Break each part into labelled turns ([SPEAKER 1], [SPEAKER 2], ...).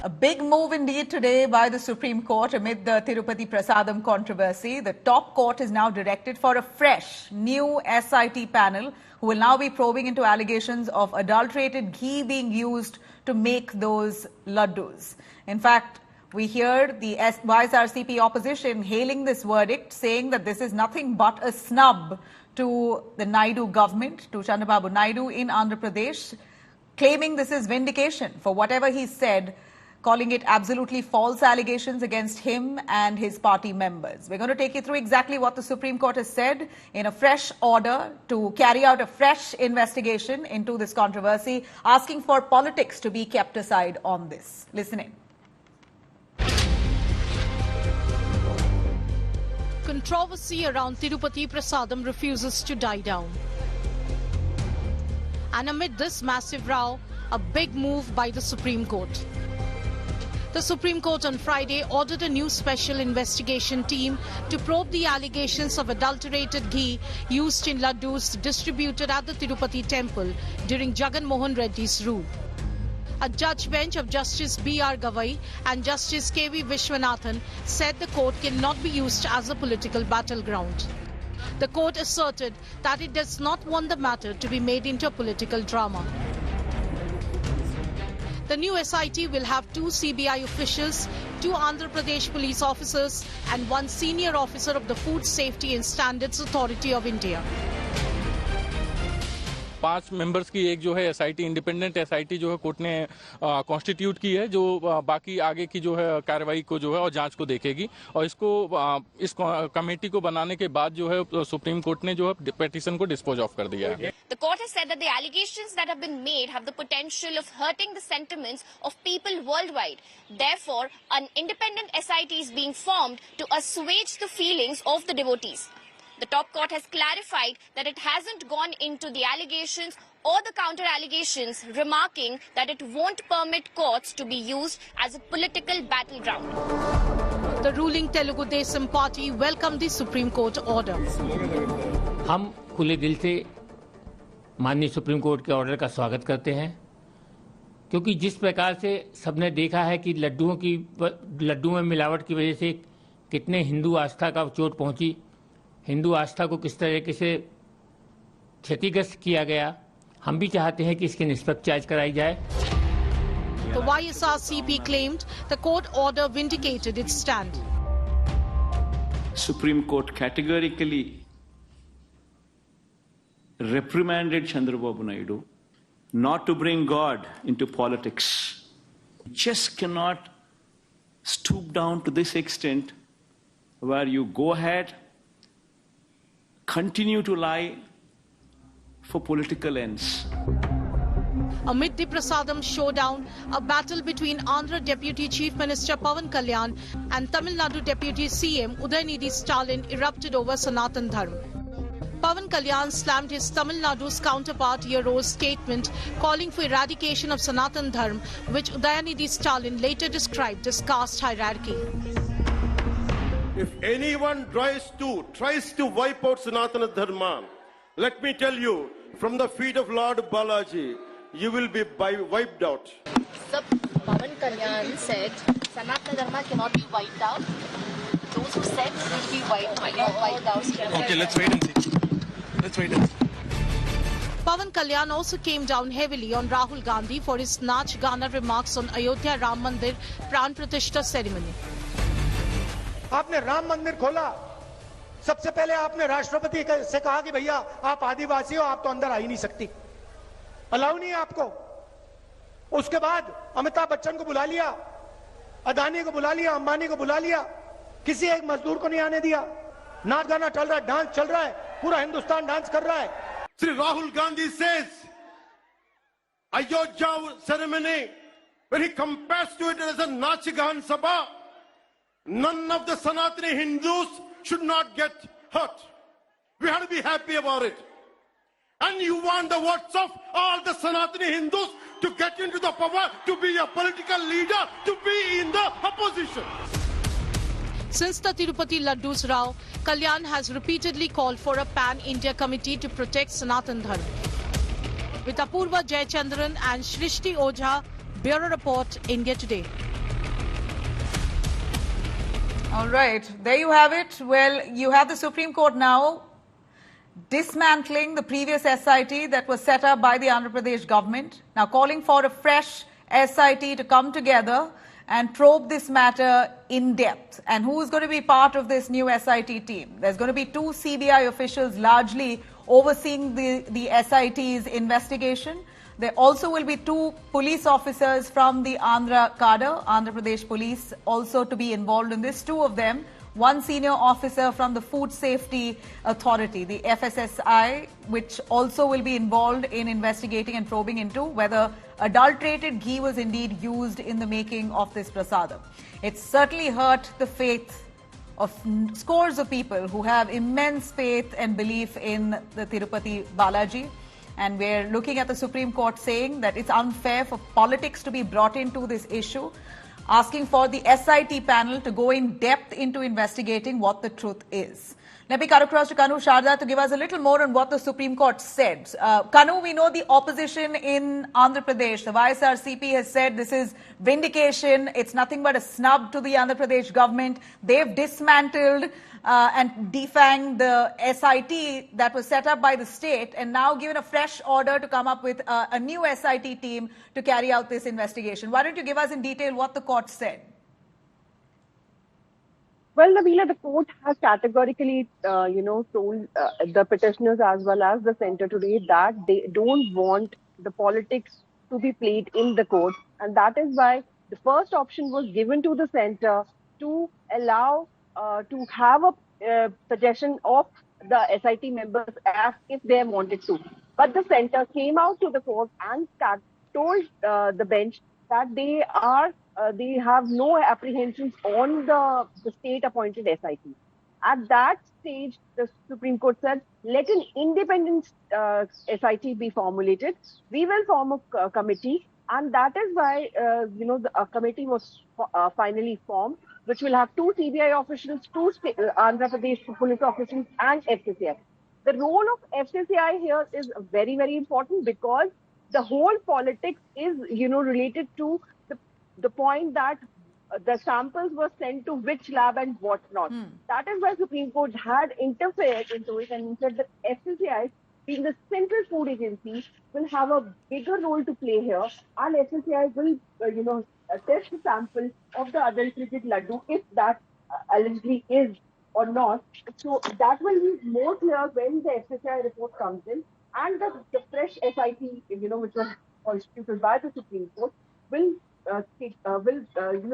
[SPEAKER 1] A big move indeed today by the Supreme Court amid the Tirupati Prasadam controversy. The top court is now directed for a fresh, new SIT panel who will now be probing into allegations of adulterated ghee being used to make those laddus. In fact, we hear the YSRCP opposition hailing this verdict, saying that this is nothing but a snub to the Naidu government, to Chandrababu Naidu in Andhra Pradesh, claiming this is vindication for whatever he said, calling it absolutely false allegations against him and his party members. We're going to take you through exactly what the Supreme Court has said in a fresh order to carry out a fresh investigation into this controversy, asking for politics to be kept aside on this. Listen in.
[SPEAKER 2] Controversy around Tirupati Prasadam refuses to die down. And amid this massive row, a big move by the Supreme Court. The Supreme Court on Friday ordered a new special investigation team to probe the allegations of adulterated ghee used in laddus distributed at the Tirupati temple during Jagan Mohan Reddy's rule. A judge bench of Justice B.R. Gavai and Justice K.V. Vishwanathan said the court cannot be used as a political battleground. The court asserted that it does not want the matter to be made into a political drama. The new SIT will have 2 CBI officials, 2 Andhra Pradesh police officers and 1 senior officer of the Food Safety and Standards Authority of India.
[SPEAKER 3] 5 members की एक जो है SIT independent SIT जो है court ने constitute की है, जो बाकी आगे की जो है कार्रवाई को जो है और जांच को देखेगी, और इसको इस कमेटी को बनाने के बाद जो है सुप्रीम कोर्ट ने जो है पिटीशन को डिस्पोज ऑफ कर दिया है.
[SPEAKER 4] The court has said that the allegations that have been made have the potential of hurting the sentiments of people worldwide. Therefore, an independent SIT is being formed to assuage the feelings of the devotees. The top court has clarified that it hasn't gone into the allegations or the counter-allegations, remarking that it won't permit courts to be used as a political battleground.
[SPEAKER 2] The ruling Telugu Desam party welcomed the Supreme Court order.
[SPEAKER 5] हम खुले दिल से माननीय supreme court के order का स्वागत करते हैं, क्योंकि जिस प्रकार से सबने देखा है कि लड्डू में मिलावट की वजह से कितने हिंदू आस्था का चोट पहुंची, हिंदू आस्था को किस तरीके से क्षतिग्रस्त किया गया, हम भी चाहते हैं कि इसकी निष्पक्ष जांच कराई जाए.
[SPEAKER 2] The YSRCP claimed the court order vindicated its stand.
[SPEAKER 6] Supreme Court categorically reprimanded Chandrababu Naidu not to bring God into politics. Just cannot stoop down to this extent where you go ahead, continue to lie for political ends.
[SPEAKER 2] Amid the Prasadam showdown, a battle between Andhra Deputy Chief Minister Pawan Kalyan and Tamil Nadu Deputy CM Udayanidhi Stalin erupted over Sanatan Dharma. Pawan Kalyan slammed his Tamil Nadu's counterpart Yero's statement calling for eradication of Sanatan Dharma, which Udayanidhi Stalin later described as caste hierarchy.
[SPEAKER 7] If anyone tries to wipe out Sanatana Dharma, let me tell you, from the feet of Lord Balaji, you will be wiped out.
[SPEAKER 8] Sir, Pawan Kalyan said Sanatana Dharma cannot be wiped out. Those who said it will be wiped out.
[SPEAKER 9] Okay, let's wait and see. Let's wait and see.
[SPEAKER 2] Pawan Kalyan also came down heavily on Rahul Gandhi for his Nach Gana remarks on Ayodhya Ram Mandir Pran Pratishta ceremony.
[SPEAKER 10] आपने राम मंदिर खोला, सबसे पहले आपने राष्ट्रपति से कहा कि भैया आप आदिवासी हो, आप तो अंदर आ ही नहीं सकती, अलाउ नहीं है आपको. उसके बाद अमिताभ बच्चन को बुला लिया, अदानी को बुला लिया, अंबानी को बुला लिया, किसी एक मजदूर को नहीं आने दिया. नाच गाना चल रहा है, डांस चल रहा है, पूरा हिंदुस्तान डांस कर रहा है.
[SPEAKER 7] Sri Rahul Gandhi says Ayodhya ceremony, when he compares to it as a Nachigan Sabha, none of the Sanatani Hindus should not get hurt. We have to be happy about it. And you want the votes of all the Sanatani Hindus to get into the power, to be a political leader, to be in the opposition.
[SPEAKER 2] Since the Tirupati Laddus row, Kalyan has repeatedly called for a pan-India committee to protect Sanatan Dharma. With Apurva Jayachandran and Shrishti Ojha, Bureau Report, India Today.
[SPEAKER 1] All right, there you have it. Well, you have the Supreme Court now dismantling the previous SIT that was set up by the Andhra Pradesh government, now calling for a fresh SIT to come together and probe this matter in depth. And who is going to be part of this new SIT team? There's going to be 2 CBI officials largely overseeing the SIT's investigation. There also will be 2 police officers from the Andhra cadre, Andhra Pradesh Police, also to be involved in this. 2 of them, 1 senior officer from the Food Safety Authority, the FSSI, which also will be involved in investigating and probing into whether adulterated ghee was indeed used in the making of this prasadam. It's certainly hurt the faith of scores of people who have immense faith and belief in the Tirupati Balaji. And we're looking at the Supreme Court saying that it's unfair for politics to be brought into this issue, asking for the SIT panel to go in depth into investigating what the truth is. Let me cut across to Kanu Sharda to give us a little more on what the Supreme Court said. Kanu, we know the opposition in Andhra Pradesh, the YSRCP has said this is vindication. It's nothing but a snub to the Andhra Pradesh government. They've dismantled and defanged the SIT that was set up by the state and now given a fresh order to come up with a new SIT team to carry out this investigation. Why don't you give us in detail what the court said?
[SPEAKER 11] Well, Nabila, the court has categorically, told the petitioners as well as the centre today that they don't want the politics to be played in the court. And that is why the first option was given to the centre to allow to have a suggestion of the SIT members as if they wanted to. But the centre came out to the court and told the bench that they have no apprehensions on the state-appointed SIT. At that stage, the Supreme Court said, let an independent SIT be formulated. We will form a committee, and that is why the committee was finally formed, which will have 2 CBI officials, 2 Andhra Pradesh police officials, and FCCI. The role of FCCI here is very, very important because the whole politics is, related to the point that the samples were sent to which lab and what not. That is why Supreme Court had interfered into it and said that FCCI, being the central food agency, will have a bigger role to play here, and FCCI will, test the sample of the adulterated laddu if that allegedly is or not. So that will be more clear when the FCCI report comes in, and the fresh SIT, which was constituted by the Supreme Court, will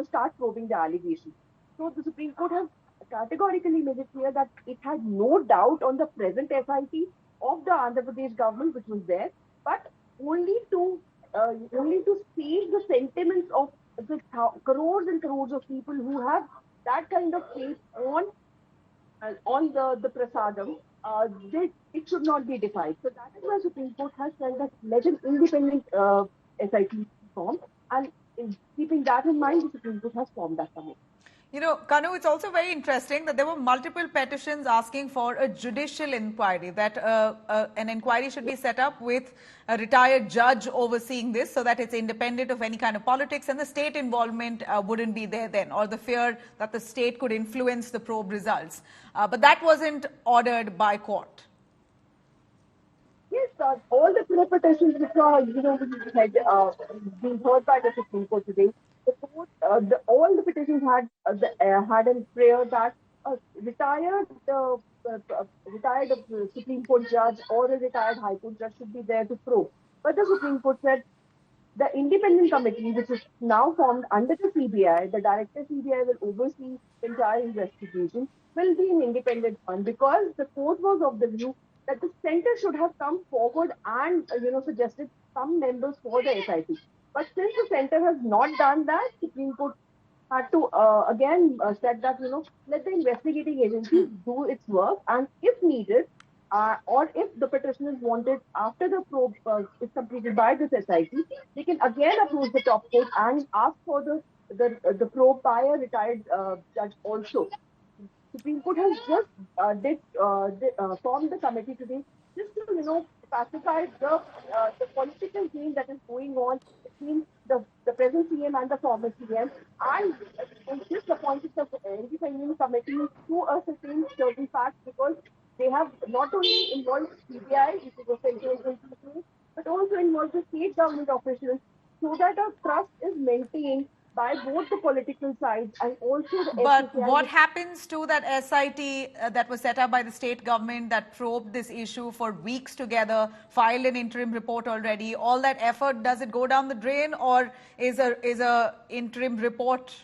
[SPEAKER 11] start probing the allegations. So the Supreme Court has categorically made it clear that it had no doubt on the present SIT of the Andhra Pradesh government, which was there, but only to save the sentiments of the crores and crores of people who have that kind of faith on the prasadam. It should not be defied. So that is why Supreme Court has said that let an independent SIT form, and keeping that in mind, the Supreme Court has formed that committee.
[SPEAKER 1] Kanu, it's also very interesting that there were multiple petitions asking for a judicial inquiry, that an inquiry should be set up with a retired judge overseeing this so that it's independent of any kind of politics and the state involvement wouldn't be there then, or the fear that the state could influence the probe results. But that wasn't ordered by court.
[SPEAKER 11] Yes, all the petitions which are, being heard by the Supreme Court today, the court, all the petitions had a prayer that a retired Supreme Court judge or a retired High Court judge should be there to probe. But the Supreme Court said the independent committee, which is now formed under the CBI, the director CBI will oversee the entire investigation, will be an independent one, because the court was of the view that the centre should have come forward and suggested some members for the SIT. But since the centre has not done that, Supreme Court had to again said that let the investigating agency do its work, and if needed, or if the petitioners wanted after the probe is completed by this SIT, they can again approach the top court and ask for the probe by a retired judge also. Supreme Court has just formed the committee today just to pacify the political game that is going on between the present CM and the former CM. And this appointed the independent committee to ascertain certain facts because they have not only involved CBI, which is a central agency, but also involved the state government officials so that a trust is maintained by both the political sides and also the
[SPEAKER 1] But
[SPEAKER 11] FCCI.
[SPEAKER 1] what happens to that SIT that was set up by the state government that probed this issue for weeks together, filed an interim report already? All that effort, does it go down the drain, or is a interim report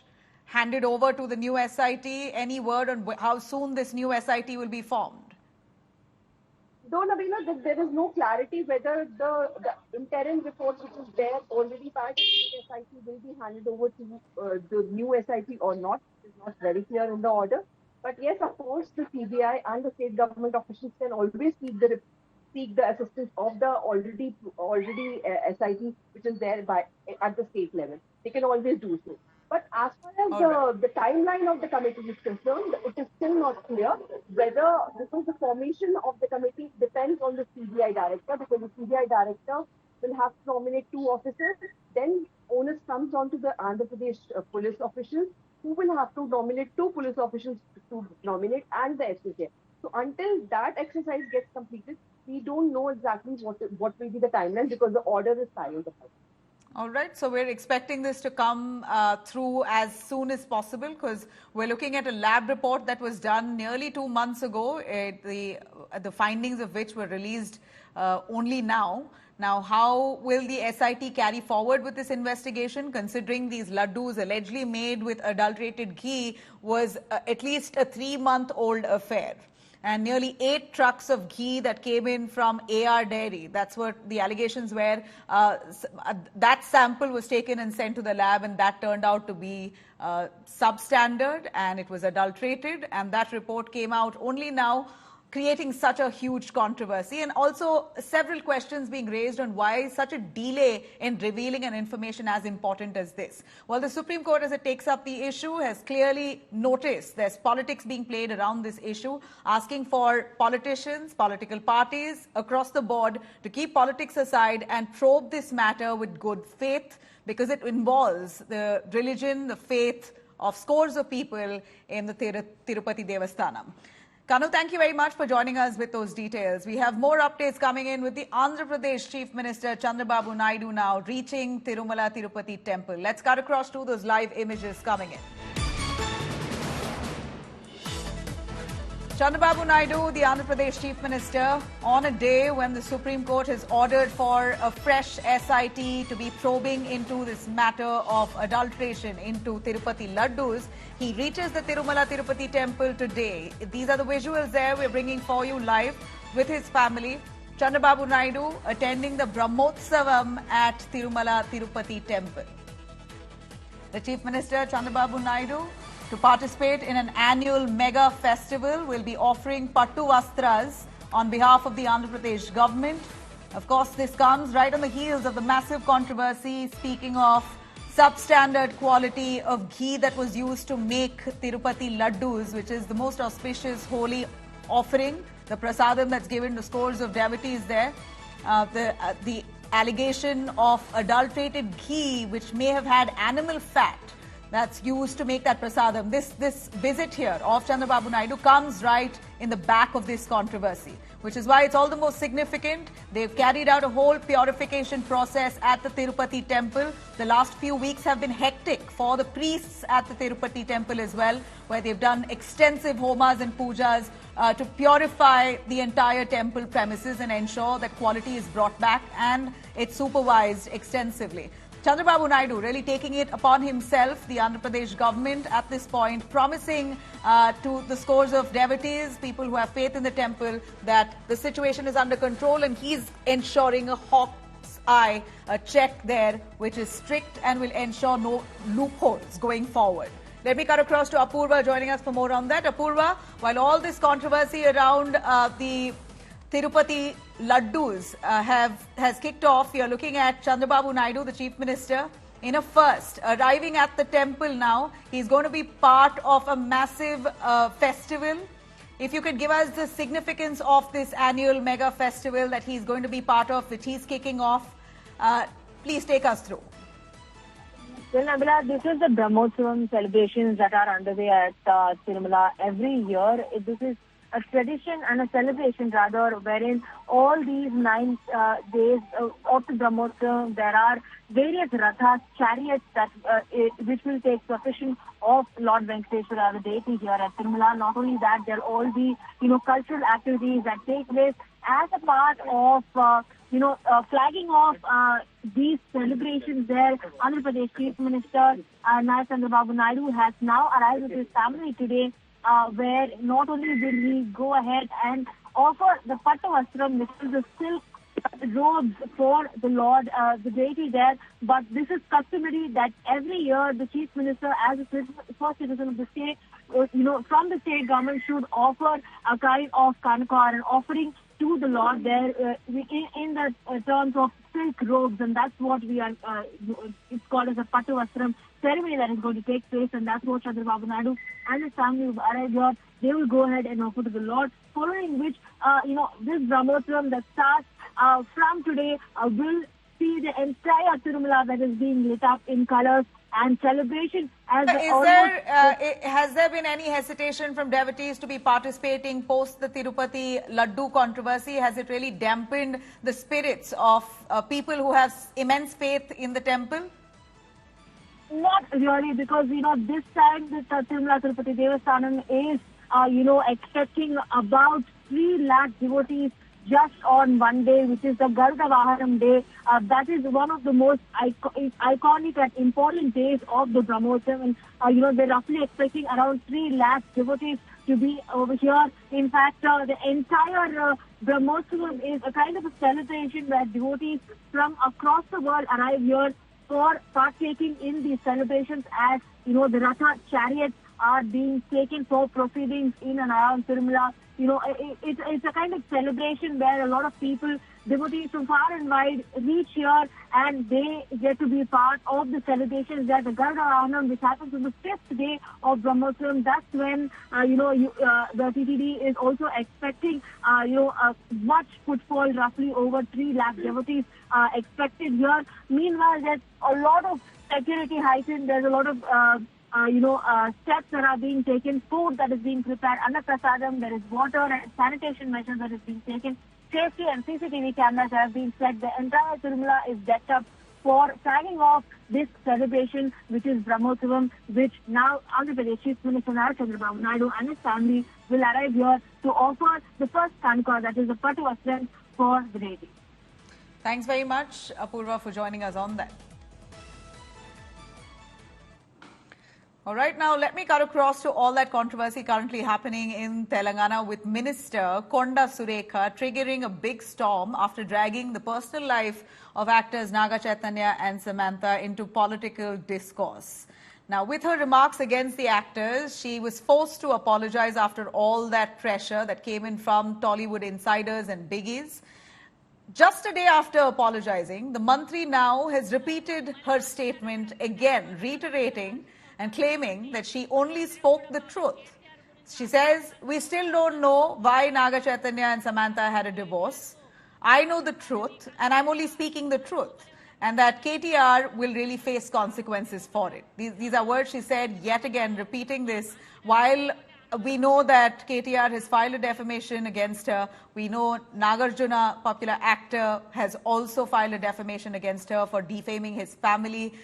[SPEAKER 1] handed over to the new SIT? Any word on how soon this new SIT will be formed?
[SPEAKER 11] No, Nabila, there is no clarity whether the interim report which is there already by the state SIT will be handed over to the new SIT or not. It is not very clear in the order. But yes, of course, the CBI and the state government officials can always seek the assistance of the already SIT which is there at the state level. They can always do so. But as far as the timeline of the committee is concerned, it is still not clear whether, because the formation of the committee depends on the CBI director, because the CBI director will have to nominate 2 officers. Then onus comes on to the Andhra Pradesh police officials, who will have to nominate 2 police officials to nominate, and the FCCI. So until that exercise gets completed, we don't know exactly what will be the timeline, because the order is silent about it.
[SPEAKER 1] All right, so we're expecting this to come through as soon as possible, because we're looking at a lab report that was done nearly 2 months ago, the findings of which were released only now. Now, how will the SIT carry forward with this investigation, considering these laddus allegedly made with adulterated ghee was at least a 3-month-old affair? And nearly 8 trucks of ghee that came in from AR Dairy. That's what the allegations were. That sample was taken and sent to the lab, and that turned out to be substandard, and it was adulterated. And that report came out only now, creating such a huge controversy, and also several questions being raised on why such a delay in revealing an information as important as this. Well, the Supreme Court, as it takes up the issue, has clearly noticed there's politics being played around this issue, asking for politicians, political parties across the board to keep politics aside and probe this matter with good faith, because it involves the religion, the faith of scores of people in the Tirupati Devastanam. Kanu, thank you very much for joining us with those details. We have more updates coming in with the Andhra Pradesh Chief Minister Chandrababu Naidu now reaching Tirumala Tirupati Temple. Let's cut across to those live images coming in. Chandrababu Naidu, the Andhra Pradesh Chief Minister, on a day when the Supreme Court has ordered for a fresh SIT to be probing into this matter of adulteration into Tirupati laddus, he reaches the Tirumala Tirupati Temple today. These are the visuals there we're bringing for you live with his family. Chandrababu Naidu attending the Brahmotsavam at Tirumala Tirupati Temple. The Chief Minister, Chandrababu Naidu, to participate in an annual mega festival, will be offering Pattu Vastras on behalf of the Andhra Pradesh government. Of course, this comes right on the heels of the massive controversy, speaking of substandard quality of ghee that was used to make Tirupati laddus, which is the most auspicious holy offering, the prasadam that's given to scores of devotees there. The allegation of adulterated ghee, which may have had animal fat, that's used to make that prasadam. This visit here of Chandrababu Naidu comes right in the back of this controversy, which is why it's all the more significant. They've carried out a whole purification process at the Tirupati temple. The last few weeks have been hectic for the priests at the Tirupati temple as well, where they've done extensive homas and pujas to purify the entire temple premises and ensure that quality is brought back, and it's supervised extensively. Chandrababu Naidu really taking it upon himself, the Andhra Pradesh government at this point, promising to the scores of devotees, people who have faith in the temple, that the situation is under control, and he's ensuring a hawk's eye check there, which is strict and will ensure no loopholes going forward. Let me cut across to Apurva joining us for more on that. Apurva, while all this controversy around the Tirupati laddus has kicked off, you're looking at Chandrababu Naidu, the Chief Minister, in a first, arriving at the temple now. He's going to be part of a massive festival. If you could give us the significance of this annual mega festival that he's going to be part of, which he's kicking off, please take us through.
[SPEAKER 11] Well, Nabila, this is the Brahmotsavam celebrations that are underway at Tirumala every year. This is a tradition and a celebration rather, wherein all these 9 days of the Brahmotsavam, there are various rathas, chariots that which will take procession of Lord Venkateshwara, the deity here at Tirumala. Not only that, there will all be cultural activities that take place as a part of flagging off these celebrations there. Andhra Pradesh Chief Minister Chandrababu Naidu has now arrived with his family today, where not only will he go ahead and offer the Pattu Vastram, which is the silk robes for the Lord, the deity there, but this is customary that every year the Chief Minister, as a first citizen of the state, from the state government, should offer a kind of kanaka, an offering to the Lord there in the terms of silk robes, and that's what we are, it's called as a Pattu Vastram ceremony that is going to take place, and that's what Chandrababu Naidu and his family will arrive here. They will go ahead and offer to the Lord, following which, this Brahmotsavam that starts from today will see the entire Tirumala that is being lit up in colors and celebration. As
[SPEAKER 1] has there been any hesitation from devotees to be participating post the Tirupati laddu controversy? Has it really dampened the spirits of people who have immense faith in the temple?
[SPEAKER 11] Not really, because this time the Tirumala Tirupati Devasthanam is expecting about 3 lakh devotees just on one day, which is the Garuda Vahanam day. That is one of the most iconic and important days of the Brahmotsavam. And, they're roughly expecting around 3 lakh devotees to be over here. In fact, the entire Brahmotsavam is a kind of a celebration where devotees from across the world arrive here for partaking in these celebrations, as the Ratha chariots are being taken for proceedings in and around Tirumala. It's a kind of celebration where a lot of people, devotees from far and wide, reach here and they get to be part of the celebrations there. The Garuda Vahanam, which happens on the 5th day of Brahmotsavam, that's when the TTD is also expecting a much footfall, roughly over 3 lakh devotees expected here. Meanwhile, there's a lot of security heightened. There's a lot of steps that are being taken, food that is being prepared under Prasadam, there is water and sanitation measures that is being taken, safety and CCTV cameras have been set. The entire Tirumala is decked up for flagging off this celebration, which is Brahmotsavam, which now Andhra Pradesh Chief Minister Chandrababu Naidu and his family will arrive here to offer the first kanka, that is the Pattu Vastram, for the deity.
[SPEAKER 1] Thanks very much, Apurva, for joining us on that. All right, now let me cut across to all that controversy currently happening in Telangana with Minister Konda Surekha triggering a big storm after dragging the personal life of actors Naga Chaitanya and Samantha into political discourse. Now, with her remarks against the actors, she was forced to apologize after all that pressure that came in from Tollywood insiders and biggies. Just a day after apologizing, the Mantri now has repeated her statement again, reiterating and claiming that she only spoke the truth. She says, we still don't know why Naga Chaitanya and Samantha had a divorce. I know the truth and I'm only speaking the truth. And that KTR will really face consequences for it. These are words she said yet again, repeating this while we know that KTR has filed a defamation against her. We know Nagarjuna, popular actor, has also filed a defamation against her for defaming his family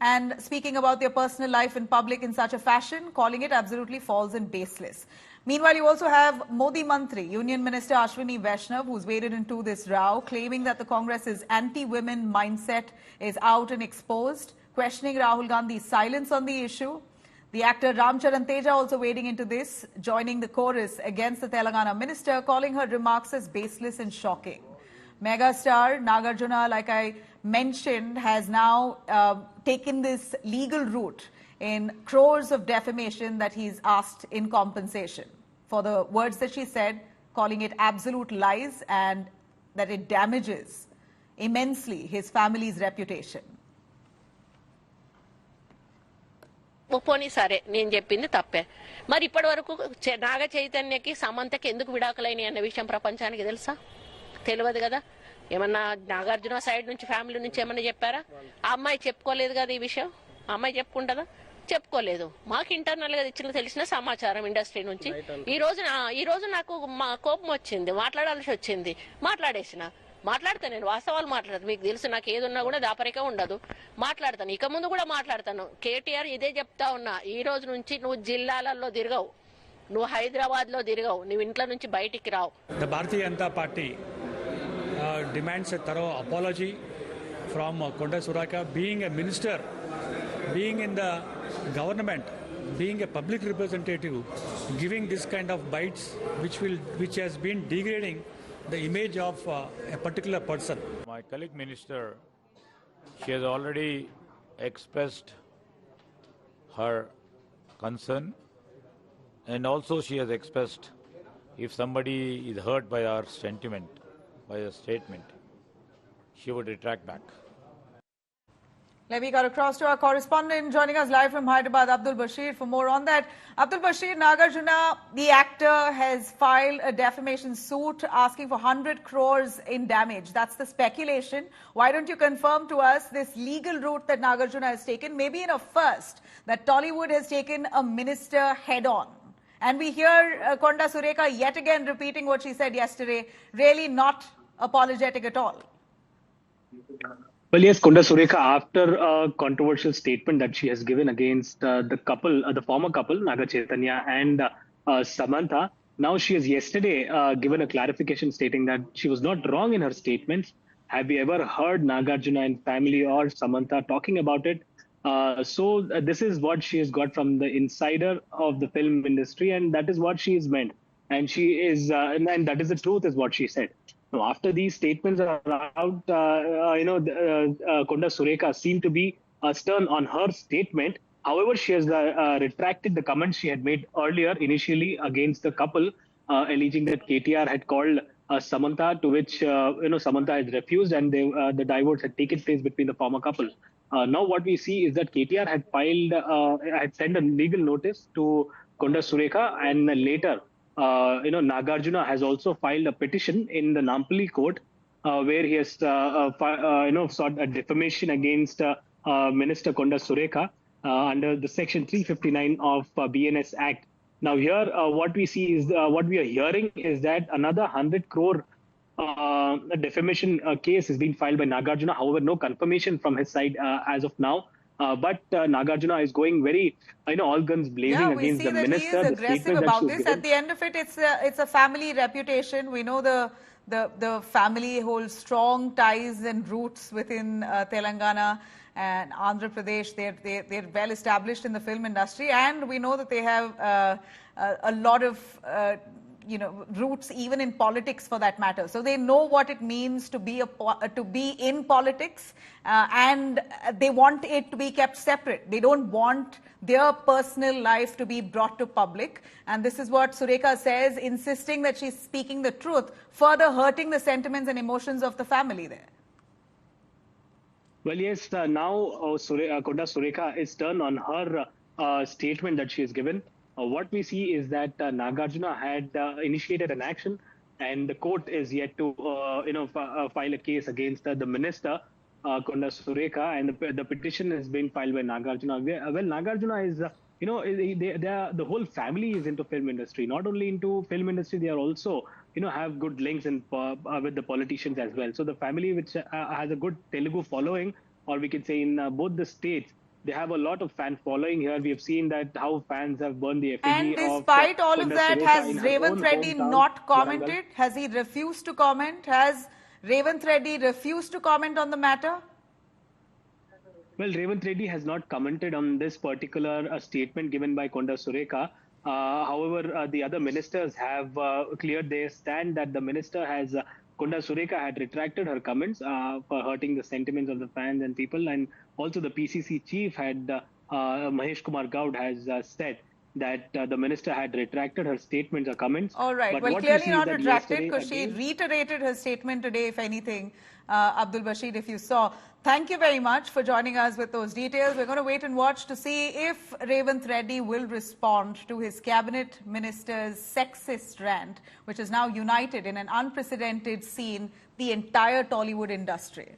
[SPEAKER 1] and speaking about their personal life in public in such a fashion, calling it absolutely false and baseless. Meanwhile, you also have Modi Mantri, Union Minister Ashwini Vaishnav, who's waded into this row, claiming that the Congress's anti-women mindset is out and exposed, questioning Rahul Gandhi's silence on the issue. The actor Ram Charan Teja also wading into this, joining the chorus against the Telangana minister, calling her remarks as baseless and shocking. Megastar Nagarjuna, like I mentioned, has now taken this legal route in crores of defamation that he's asked in compensation for the words that she said, calling it absolute lies and that it damages immensely his family's reputation.
[SPEAKER 12] పోనీ సరే నేను చెప్పింది తప్పే మరి ఇప్పటి వరకు నాగ చైతన్యకి సమంతకి ఎందుకు విడాకులైనాయి అన్న విషయం ప్రపంచానికి తెలుసా తెలియదు కదా ఏమన్నా నాగార్జున సైడ్ నుంచి ఫ్యామిలీ నుంచి ఏమన్నా చెప్పారా ఆ అమ్మాయి చెప్పుకోలేదు కదా ఈ విషయం అమ్మాయి చెప్పుకుంటుందా? చెప్పుకోలేదు. మాకు ఇంటర్నల్ గా తెలిసిన సమాచారం ఇండస్ట్రీ నుంచి ఈ రోజు నాకు కోపం వచ్చింది, మాట్లాడాల్సి వచ్చింది, మాట్లాడతా. నేను వాస్తవాలు మాట్లాడతాను. మీకు తెలుసు, నాకు ఏదున్నా కూడా దాపరిక ఉండదు, మాట్లాడతాను. ఇక ముందు కూడా మాట్లాడతాను. కేటీఆర్ ఇదే చెప్తా ఉన్నా, ఈ రోజు నుంచి నువ్వు జిల్లాలలో తిరగవు, నువ్వు హైదరాబాద్ లో తిరగవు, నువ్వు ఇంట్లో నుంచి బయటికి రావు.
[SPEAKER 13] The Bharatiya Janata Party demands a thorough apology from Konda Suraka, being a minister, being in the government, being a public representative, giving this kind of bites which has been degrading the image of a particular person.
[SPEAKER 14] My colleague minister, she has already expressed her concern, and also she has expressed if somebody is hurt by our sentiment, by a statement, she would retract back.
[SPEAKER 1] Let me cut across to our correspondent joining us live from Hyderabad, Abdul Bashir, for more on that. Abdul Bashir, Nagarjuna, the actor, has filed a defamation suit asking for 100 crores in damage. That's the speculation. Why don't you confirm to us this legal route that Nagarjuna has taken, maybe in a first, that Tollywood has taken a minister head-on? And we hear Konda Sureka yet again repeating what she said yesterday, really not apologetic at all.
[SPEAKER 15] Well, yes, Konda Sureka, after a controversial statement that she has given against the former couple, Naga Chaitanya and Samantha, now she has yesterday given a clarification stating that she was not wrong in her statements. Have you ever heard Nagarjuna and family or Samantha talking about it? So this is what she has got from the insider of the film industry, and that is what she is meant. And she is, and that is the truth, is what she said. Now, after these statements are out, Konda Sureka seemed to be stern on her statement. However, she has retracted the comments she had made earlier, initially against the couple, alleging that KTR had called Samantha, to which Samantha had refused, and the divorce had taken place between the former couple. Now, what we see is that KTR had sent a legal notice to Konda Sureka, and later, Nagarjuna has also filed a petition in the Nampally court, where he has, sought a defamation against Minister Konda Sureka under the Section 359 of BNS Act. Now, here, what we see is what we are hearing is that another 100 crore defamation case is being filed by Nagarjuna. However, no confirmation from his side as of now. But Nagarjuna is going very, all guns blazing against the minister.
[SPEAKER 1] He is aggressive about this. At the end of it, it's a family reputation. We know the family holds strong ties and roots within Telangana and Andhra Pradesh. They're well established in the film industry, and we know that they have a lot of roots even in politics, for that matter. So they know what it means to be in politics, and they want it to be kept separate. They don't want their personal life to be brought to public. And this is what Sureka says, insisting that she's speaking the truth, further hurting the sentiments and emotions of the family there.
[SPEAKER 15] Well, yes, now Konda Sureka is turned on her statement that she has given. What we see is that Nagarjuna had initiated an action, and the court is yet to file a case against the minister, Konda Sureka, and the petition has been filed by Nagarjuna. Well, Nagarjuna is, the whole family is into film industry. Not only into film industry, they are also, have good links with the politicians as well. So the family, which has a good Telugu following, or we can say in both the states, they have a lot of fan following here. We have seen that how fans have burned the effigy.
[SPEAKER 1] And despite all of that, has Revanth Reddy not commented? Has he refused to comment? Has Revanth Reddy refused to comment on the matter?
[SPEAKER 15] Well, Revanth Reddy has not commented on this particular statement given by Konda Sureka. However, the other ministers have cleared their stand that the minister has, Konda Sureka had retracted her comments for hurting the sentiments of the fans and people. And also the PCC chief had, Mahesh Kumar Gaud, has said that the minister had retracted her statements or comments.
[SPEAKER 1] All right.
[SPEAKER 15] But
[SPEAKER 1] well, clearly not retracted, because she reiterated her statement today, if anything. Abdul Bashir, if you saw. Thank you very much for joining us with those details. We're going to wait and watch to see if Revanth Reddy will respond to his cabinet minister's sexist rant, which has now united in an unprecedented scene the entire Tollywood industry.